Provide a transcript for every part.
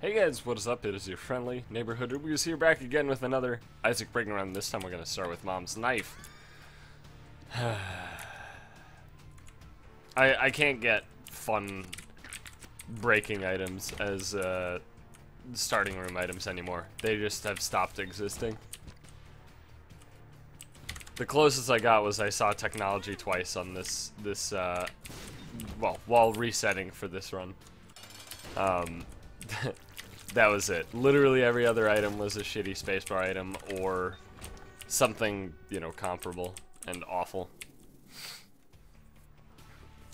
Hey guys, what is up? It is your friendly neighborhood Rubius here, back again with another Isaac Breaking Run. This time we're going to start with Mom's Knife. I can't get fun breaking items as starting room items anymore. They just have stopped existing. The closest I got was I saw technology twice on this well, while resetting for this run. That was it. Literally every other item was a shitty spacebar item or something, you know, comparable and awful.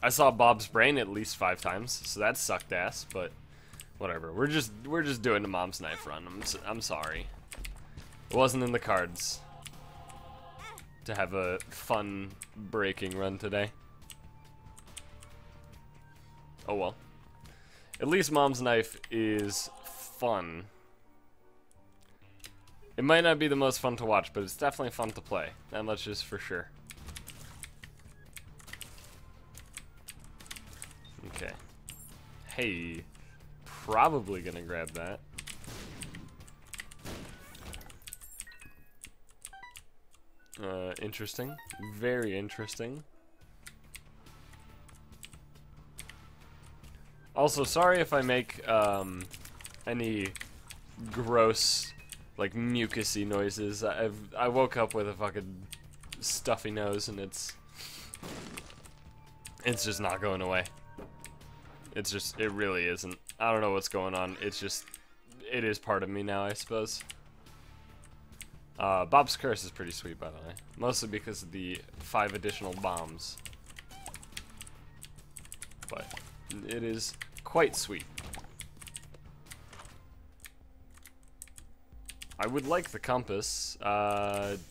I saw Bob's brain at least 5 times, so that sucked ass, but whatever. We're just doing the Mom's Knife run. I'm sorry. It wasn't in the cards to have a fun breaking run today. Oh well. At least Mom's Knife is fun. It might not be the most fun to watch, but it's definitely fun to play. That much is for sure. Okay. Hey. Probably gonna grab that. Interesting. Very interesting. Also, sorry if I make any gross, like, mucusy noises. I woke up with a fucking stuffy nose, and it's just not going away. It really isn't. I don't know what's going on. It is part of me now, I suppose. Bob's Curse is pretty sweet, by the way. Mostly because of the 5 additional bombs. But it is quite sweet. I would like the compass,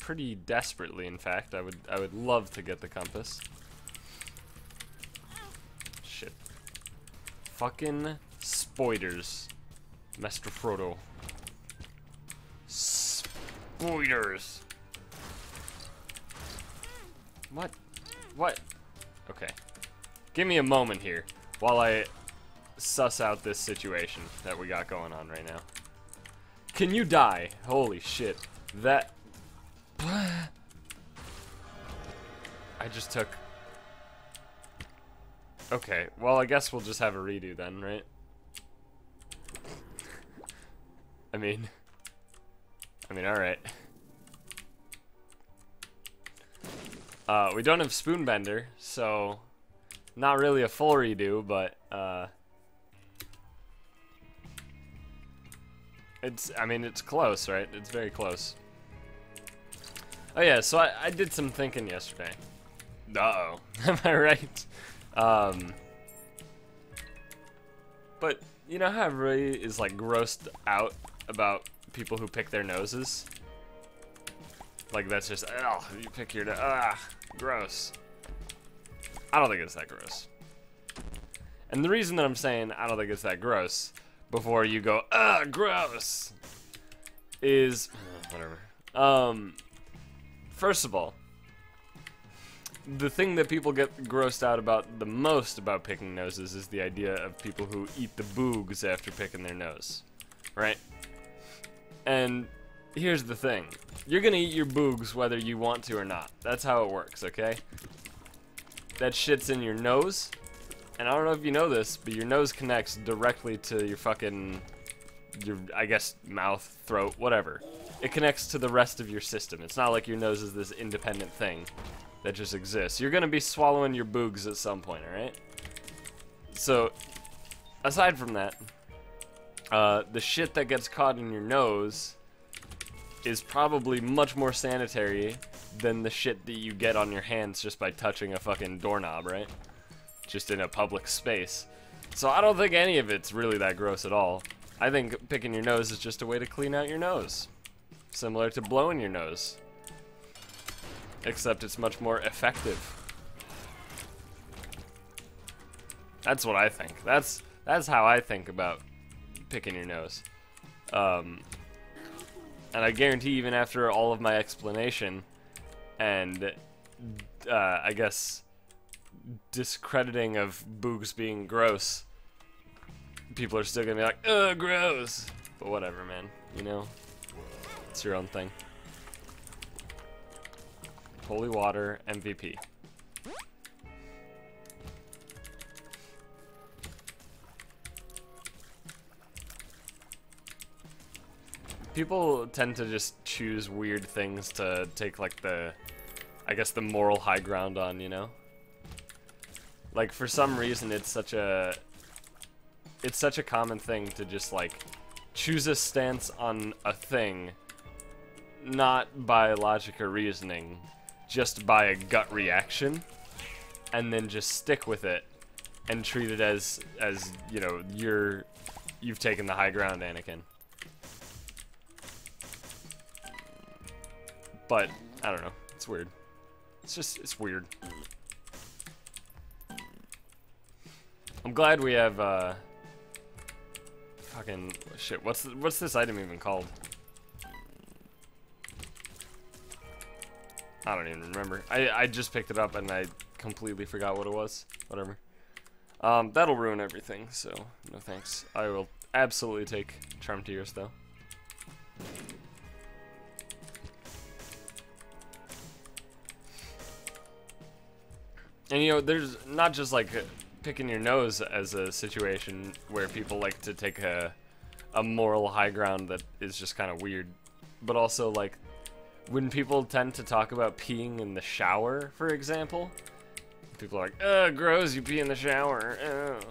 pretty desperately, in fact. I would love to get the compass. Shit. Fucking spoiders. Master Frodo. Spoiders. What? What? Okay. Give me a moment here while I suss out this situation that we got going on right now. Can you die? Holy shit. That... I just took... Okay, well, I guess we'll just have a redo then, right? I mean, alright. We don't have Spoonbender, so not really a full redo, but it's close, right? It's very close. Oh yeah, so I did some thinking yesterday. Uh-oh. Am I right? But you know how everybody is like grossed out about people who pick their noses? Like that's just, oh, you pick your nose, gross. I don't think it's that gross. And the reason that I'm saying I don't think it's that gross before you go, gross, is, whatever. First of all, the thing that people get grossed out about the most about picking noses is the idea of people who eat the boogs after picking their nose, right? And here's the thing. You're gonna eat your boogs whether you want to or not. That's how it works, okay? That shit's in your nose, and I don't know if you know this, but your nose connects directly to your fucking, I guess, mouth, throat, whatever. It connects to the rest of your system. It's not like your nose is this independent thing that just exists. You're gonna be swallowing your boogs at some point, alright? So, aside from that, the shit that gets caught in your nose is probably much more sanitary than the shit that you get on your hands just by touching a fucking doorknob, right? Just in a public space. So I don't think any of it's really that gross at all. I think picking your nose is just a way to clean out your nose. Similar to blowing your nose. Except it's much more effective. That's what I think. That's how I think about picking your nose. And I guarantee even after all of my explanation and I guess discrediting of boogs being gross, people are still gonna be like, ugh, gross. But whatever, man. You know, it's your own thing. Holy water MVP. People tend to just choose weird things to take like the, I guess, the moral high ground on, you know? Like for some reason it's such a common thing to just like choose a stance on a thing not by logic or reasoning, just by a gut reaction, and then just stick with it and treat it as you know, you've taken the high ground, Anakin. But, I don't know. It's weird. It's weird. I'm glad we have, fucking, shit, what's this item even called? I don't even remember. I just picked it up and I completely forgot what it was. Whatever. That'll ruin everything, so no thanks. I will absolutely take Charm Tears, though. And you know, there's not just like picking your nose as a situation where people like to take a moral high ground that is just kind of weird, but also like when people tend to talk about peeing in the shower, for example, people are like, ugh, gross, you pee in the shower. Ugh.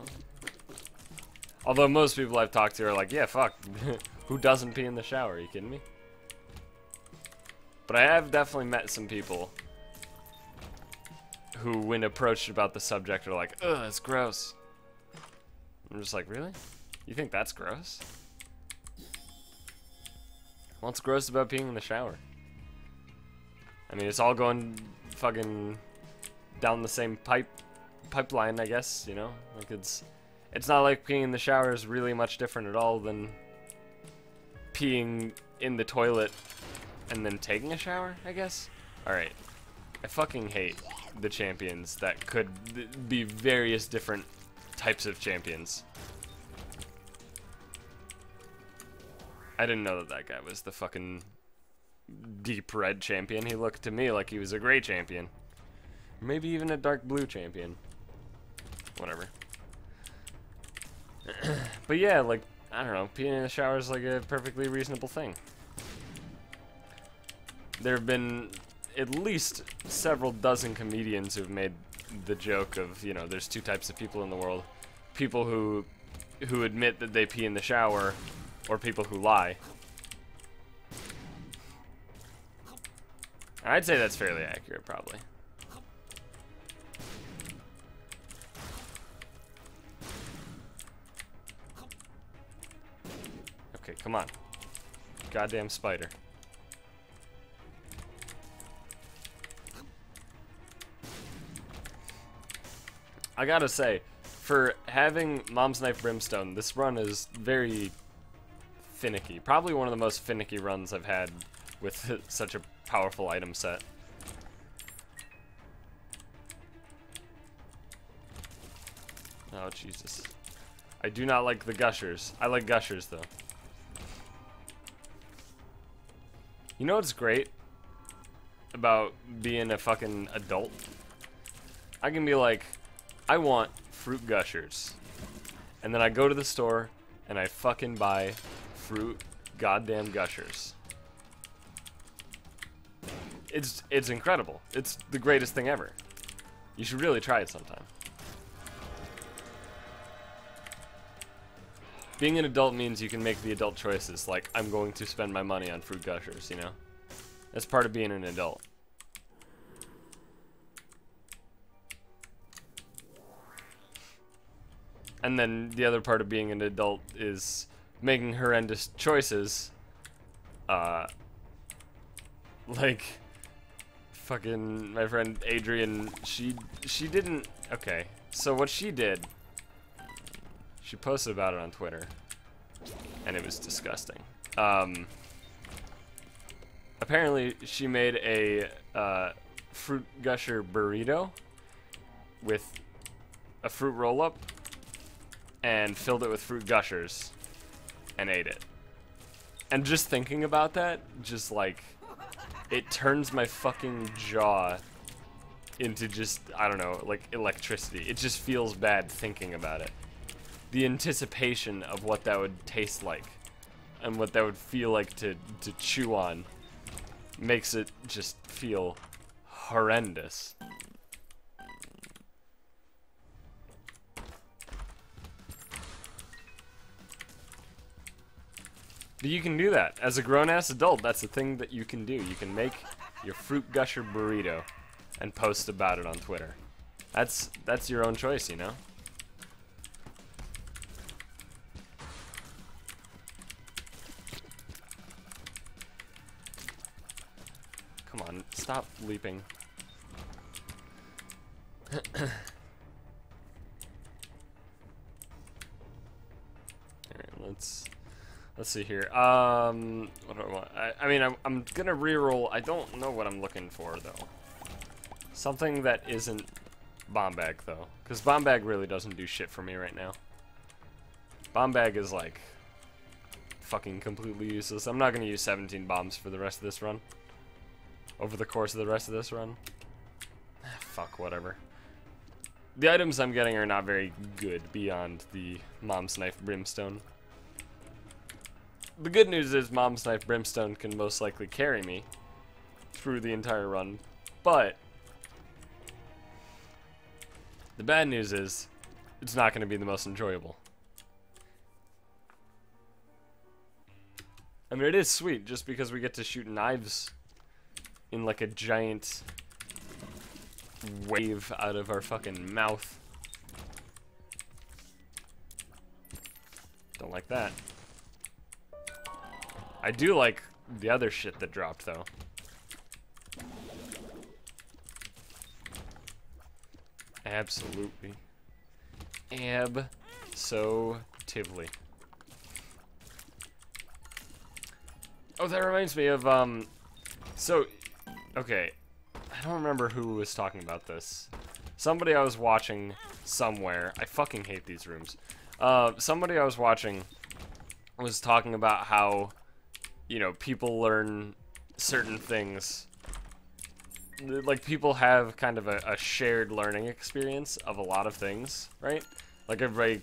Although most people I've talked to are like, yeah, fuck, who doesn't pee in the shower? Are you kidding me? But I have definitely met some people who, when approached about the subject, are like, ugh, it's gross. I'm just like, really? You think that's gross? What's gross about peeing in the shower? I mean, it's all going fucking down the same pipeline, I guess, you know? Like, it's not like peeing in the shower is really much different at all than peeing in the toilet and then taking a shower, I guess? Alright. I fucking hate the champions that could be various different types of champions. I didn't know that guy was the fucking deep red champion. He looked to me like he was a gray champion. Maybe even a dark blue champion. Whatever. But yeah, like, I don't know, peeing in the shower is like a perfectly reasonable thing. There have been at least several dozen comedians who've made the joke of, you know, there's two types of people in the world. People who admit that they pee in the shower, or people who lie. I'd say that's fairly accurate, probably. Okay, come on. Goddamn spider. I gotta say, for having Mom's Knife Brimstone, this run is very finicky. Probably one of the most finicky runs I've had with such a powerful item set. Oh, Jesus. I do not like the gushers. I like gushers, though. You know what's great about being a fucking adult? I can be like, I want fruit gushers. And then I go to the store and I fucking buy fruit goddamn gushers. It's incredible. It's the greatest thing ever. You should really try it sometime. Being an adult means you can make the adult choices, like, I'm going to spend my money on fruit gushers, you know? That's part of being an adult. And then the other part of being an adult is making horrendous choices. Like, fucking my friend Adrian, she didn't, okay, so what she did, she posted about it on Twitter, and it was disgusting. Apparently she made a fruit gusher burrito with a fruit roll-up, and filled it with fruit gushers and ate it. And just thinking about that, just like, it turns my fucking jaw into just, I don't know, like electricity. It just feels bad thinking about it. The anticipation of what that would taste like and what that would feel like to chew on makes it just feel horrendous. But you can do that. As a grown-ass adult, that's a thing that you can do. You can make your fruit gusher burrito and post about it on Twitter. That's your own choice, you know? Come on, stop leaping. Alright, let's see here. What do I want? I mean, I'm gonna reroll. I don't know what I'm looking for though. Something that isn't bomb bag though, because bomb bag really doesn't do shit for me right now. Bomb bag is like fucking completely useless. I'm not gonna use 17 bombs for the rest of this run. Over the course of the rest of this run. Fuck, whatever. The items I'm getting are not very good beyond the Mom's Knife Brimstone. The good news is Mom's Knife Brimstone can most likely carry me through the entire run, but the bad news is it's not going to be the most enjoyable. I mean, it is sweet just because we get to shoot knives in like a giant wave out of our fucking mouth. Don't like that. I do like the other shit that dropped though. Absolutely. Absolutely. Oh, that reminds me of so okay, I don't remember who was talking about this. Somebody I was watching somewhere. I fucking hate these rooms. Somebody I was watching was talking about how, you know, people learn certain things. Like, people have kind of a shared learning experience of a lot of things, right? Like, everybody...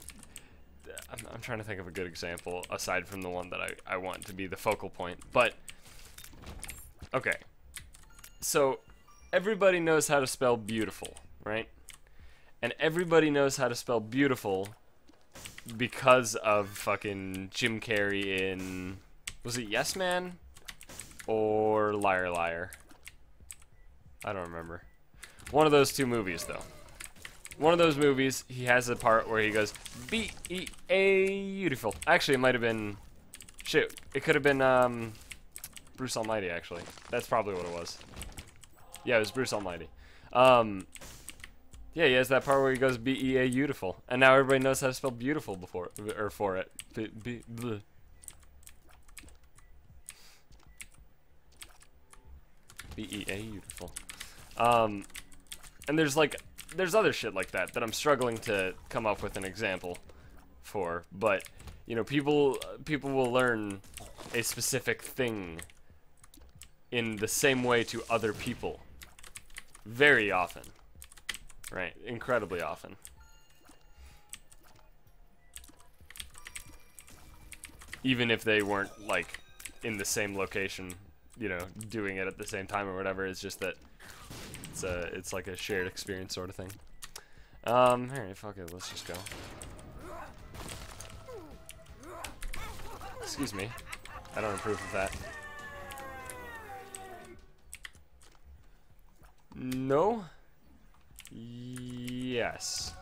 I'm trying to think of a good example, aside from the one that I want to be the focal point. But, okay. So, everybody knows how to spell beautiful, right? And everybody knows how to spell beautiful because of fucking Jim Carrey in... Was it Yes Man? Or Liar Liar? I don't remember. One of those two movies, though. One of those movies, he has a part where he goes, beautiful. Actually, it might have been... Shit, it could have been, Bruce Almighty, actually. That's probably what it was. Yeah, it was Bruce Almighty. Yeah, he has that part where he goes, beautiful. And now everybody knows how to spell beautiful before, or for it. Beautiful. And there's other shit like that I'm struggling to come up with an example for, but you know, people will learn a specific thing in the same way to other people very often, right? Incredibly often. Even if they weren't like in the same location, you know, doing it at the same time or whatever. It's just that it's like a shared experience sort of thing. Alright, fuck it, let's just go. Excuse me. I don't approve of that. No? Yes.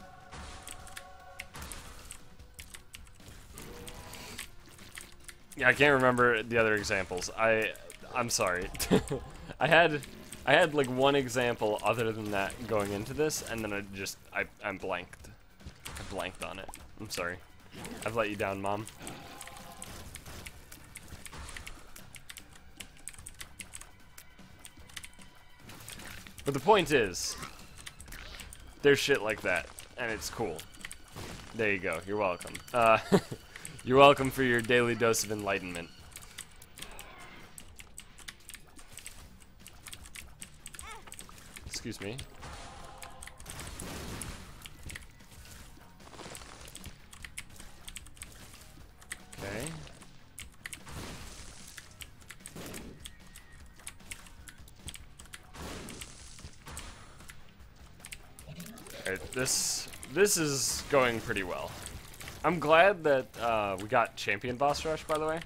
Yeah, I can't remember the other examples. I'm sorry. I had like one example other than that going into this, and then I'm blanked. I blanked on it. I'm sorry. I've let you down, Mom. But the point is, there's shit like that, and it's cool. There you go. You're welcome. You're welcome for your daily dose of enlightenment. Excuse me. Okay. Alright, this is going pretty well. I'm glad that we got Champion Boss Rush, by the way.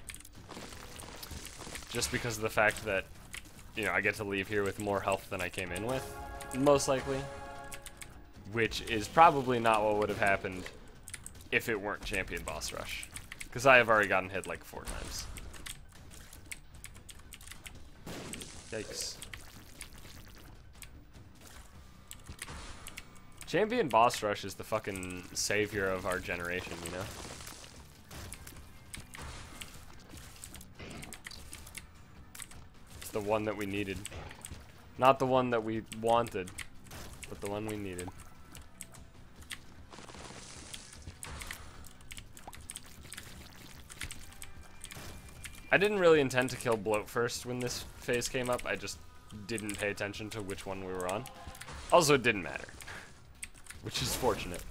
Just because of the fact that, you know, I get to leave here with more health than I came in with, most likely. Which is probably not what would have happened if it weren't Champion Boss Rush. Because I have already gotten hit like 4 times. Yikes. Champion Boss Rush is the fucking savior of our generation, you know? It's the one that we needed. Not the one that we wanted, but the one we needed. I didn't really intend to kill Bloat first when this phase came up. I just didn't pay attention to which one we were on. Also, it didn't matter. Which is fortunate.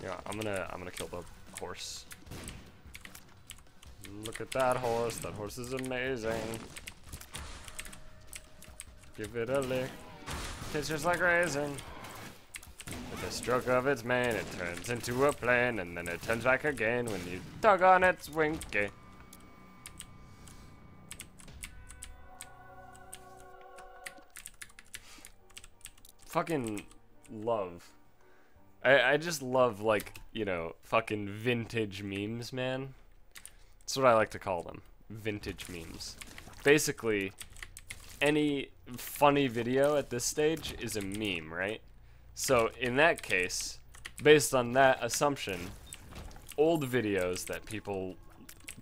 Yeah, I'm gonna kill the horse. Look at that horse. That horse is amazing. Give it a lick. Tastes just like raisin. With a stroke of its mane, it turns into a plane, and then it turns back again when you tug on its winky. Fucking love. I just love, like, you know, fucking vintage memes, man. That's what I like to call them. Vintage memes. Basically, any funny video at this stage is a meme, right? So, in that case, based on that assumption, old videos that people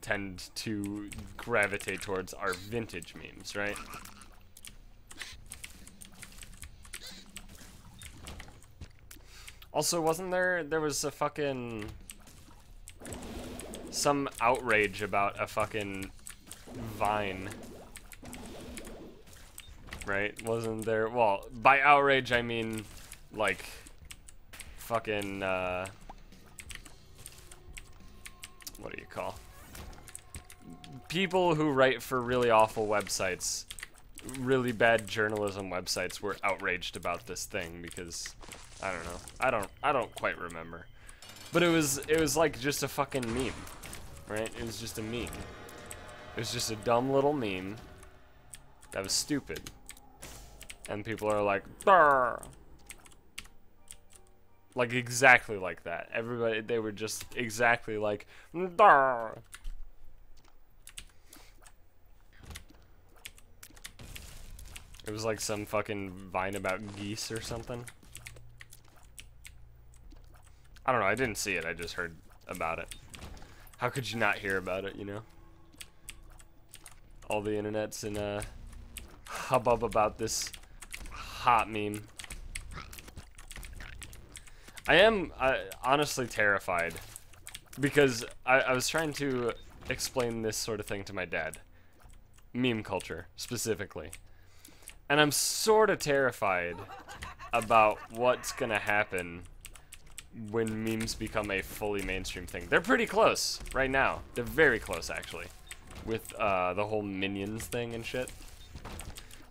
tend to gravitate towards are vintage memes, right? Also, wasn't there was a fucking some outrage about a fucking Vine, right? Wasn't there? Well, by outrage I mean like fucking what do you call people who write for really awful websites, really bad journalism websites, were outraged about this thing because I don't know. I don't quite remember. But it was like just a fucking meme, right? It was just a meme. It was just a dumb little meme that was stupid. And people are like, "Brr." Like exactly like that. Everybody, they were just exactly like, "Brr." It was like some fucking Vine about geese or something. I don't know, I didn't see it, I just heard about it. How could you not hear about it, you know? All the internet's in a hubbub about this hot meme. I am honestly terrified because I was trying to explain this sort of thing to my dad. Meme culture, specifically. And I'm sort of terrified about what's gonna happen when memes become a fully mainstream thing. They're pretty close right now. They're very close, actually, with the whole Minions thing and shit.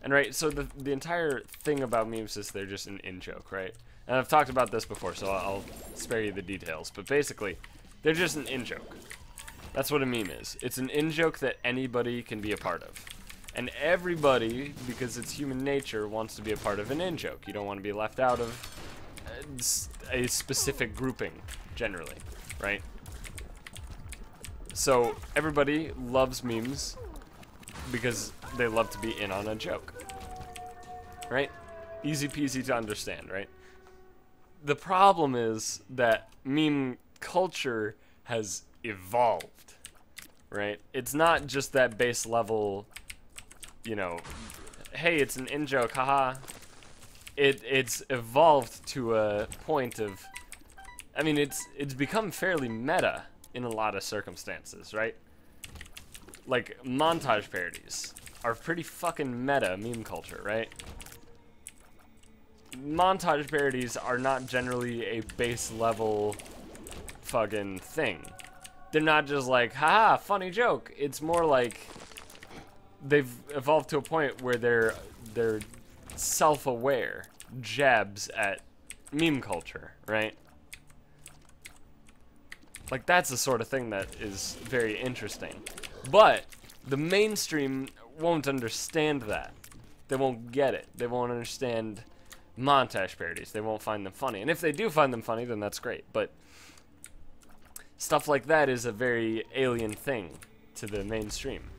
And right, so the entire thing about memes is they're just an in-joke, right? And I've talked about this before, so I'll spare you the details. But basically, they're just an in-joke. That's what a meme is. It's an in-joke that anybody can be a part of. And everybody, because it's human nature, wants to be a part of an in-joke. You don't want to be left out of a specific grouping, generally, right? So everybody loves memes because they love to be in on a joke, right? Easy peasy to understand, right? The problem is that meme culture has evolved, right? It's not just that base level, you know, hey, it's an in-joke, haha. It's evolved to a point of, I mean, it's become fairly meta in a lot of circumstances, right? Like, montage parodies are pretty fucking meta meme culture, right? Montage parodies are not generally a base level fucking thing. They're not just like, haha, funny joke. It's more like they've evolved to a point where they're self-aware jabs at meme culture, right? Like, that's the sort of thing that is very interesting. But the mainstream won't understand that. They won't get it. They won't understand montage parodies. They won't find them funny. And if they do find them funny, then that's great. But stuff like that is a very alien thing to the mainstream.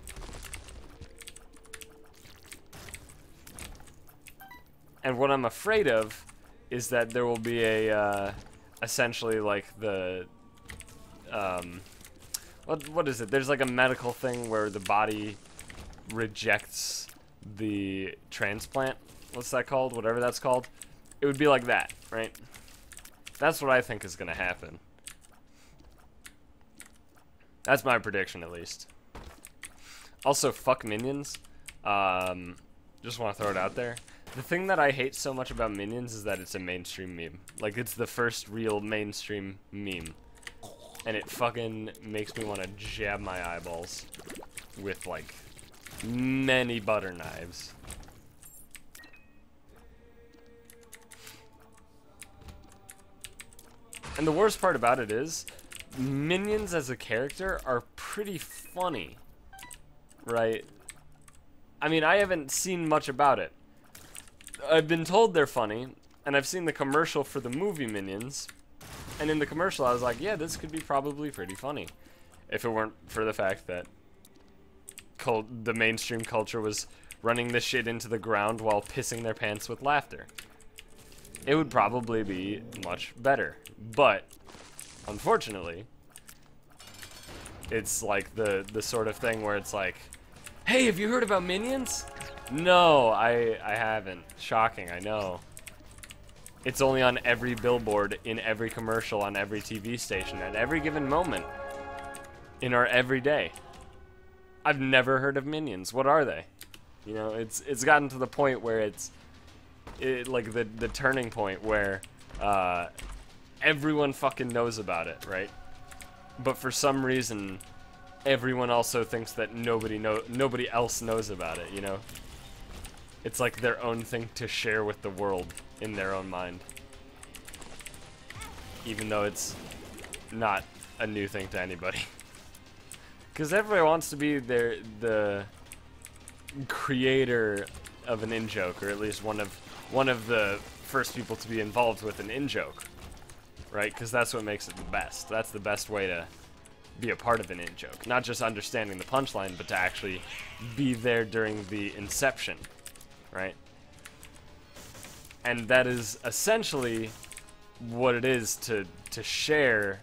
And what I'm afraid of is that there will be a, essentially like the, what is it? There's like a medical thing where the body rejects the transplant. What's that called? Whatever that's called. It would be like that, right? That's what I think is gonna happen. That's my prediction, at least. Also, fuck Minions. Just want to throw it out there. The thing that I hate so much about Minions is that it's a mainstream meme. Like, it's the first real mainstream meme. And it fucking makes me want to jab my eyeballs with, like, many butter knives. And the worst part about it is, Minions as a character are pretty funny, right? I mean, I haven't seen much about it. I've been told they're funny, and I've seen the commercial for the movie Minions, and in the commercial I was like, yeah, this could be probably pretty funny, if it weren't for the fact that the mainstream culture was running this shit into the ground while pissing their pants with laughter. It would probably be much better, but unfortunately, it's like the sort of thing where it's like, hey, have you heard about Minions? No, I haven't. Shocking, I know. It's only on every billboard, in every commercial, on every TV station, at every given moment in our everyday. I've never heard of Minions. What are they? You know, it's gotten to the point where it's like the turning point where everyone fucking knows about it, right? But for some reason, everyone also thinks that nobody else knows about it, you know? It's like their own thing to share with the world in their own mind. Even though it's not a new thing to anybody. Because everybody wants to be the creator of an in-joke, or at least one of the first people to be involved with an in-joke. Right? Because that's what makes it the best. That's the best way to be a part of an in-joke. Not just understanding the punchline, but to actually be there during the inception. Right? And that is essentially what it is to share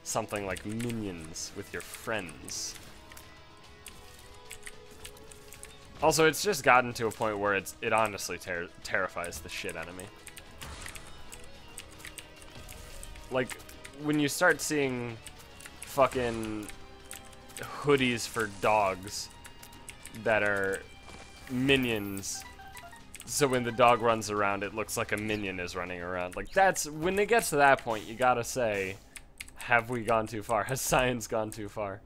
something like Minions with your friends. Also, it's just gotten to a point where it honestly terrifies the shit out of me. Like, when you start seeing fucking hoodies for dogs that are minions, so when the dog runs around, it looks like a minion is running around. Like, that's, when it gets to that point, you gotta say, have we gone too far? Has science gone too far?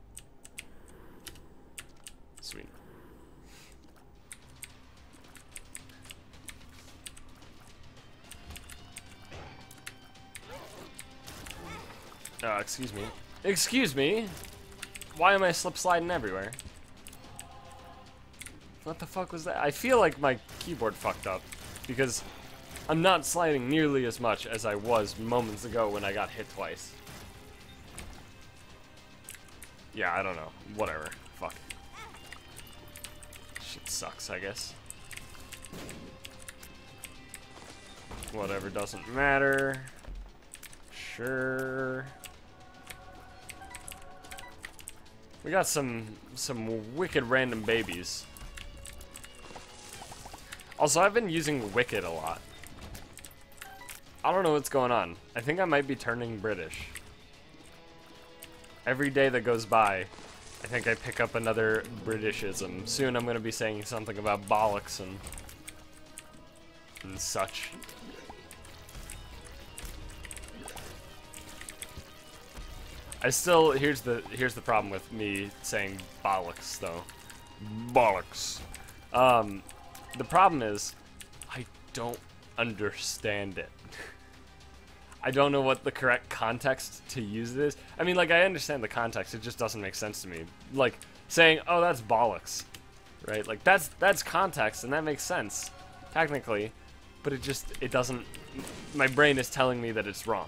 Sweet. Excuse me. Excuse me? Why am I slip sliding everywhere? What the fuck was that? I feel like my keyboard fucked up because I'm not sliding nearly as much as I was moments ago when I got hit twice. Yeah, I don't know. Whatever. Fuck. Shit sucks, I guess. Whatever, doesn't matter. Sure. We got some wicked random babies. Also, I've been using Wicked a lot. I don't know what's going on. I think I might be turning British. Every day that goes by, I think I pick up another Britishism. Soon I'm going to be saying something about bollocks and such. I still, here's the problem with me saying bollocks though. Bollocks. The problem is, I don't understand it. I don't know what the correct context to use it is. I mean, like, I understand the context, it just doesn't make sense to me. Like, saying, oh, that's bollocks, right? Like, that's context, and that makes sense, technically, but it doesn't, my brain is telling me that it's wrong.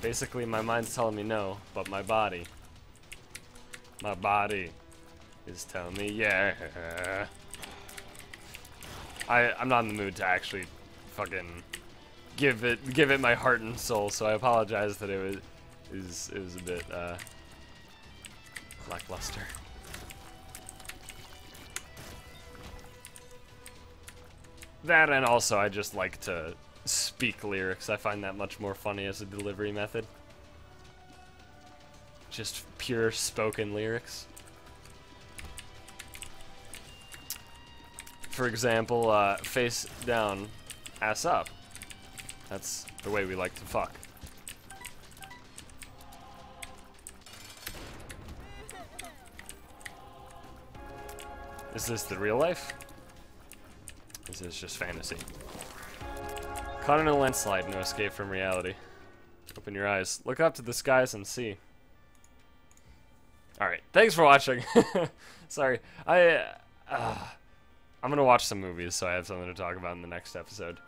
Basically, my mind's telling me no, but my body is telling me yeah. I'm not in the mood to actually fucking give it my heart and soul, so I apologize that it was a bit lackluster. That, and also I just like to speak lyrics. I find that much more funny as a delivery method. Just pure spoken lyrics. For example, face down, ass up. That's the way we like to fuck. Is this the real life? Is this just fantasy? Caught in a landslide, no escape from reality. Open your eyes. Look up to the skies and see. Alright, thanks for watching. Sorry, I'm gonna watch some movies, so I have something to talk about in the next episode.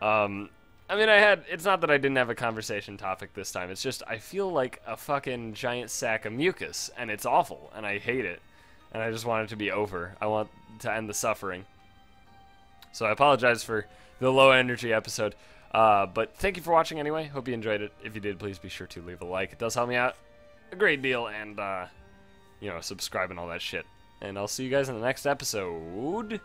I mean, it's not that I didn't have a conversation topic this time, it's just I feel like a fucking giant sack of mucus, and it's awful, and I hate it. And I just want it to be over. I want to end the suffering. So I apologize for the low energy episode, but thank you for watching anyway. Hope you enjoyed it. If you did, please be sure to leave a like. It does help me out a great deal, and you know, subscribe and all that shit. And I'll see you guys in the next episode.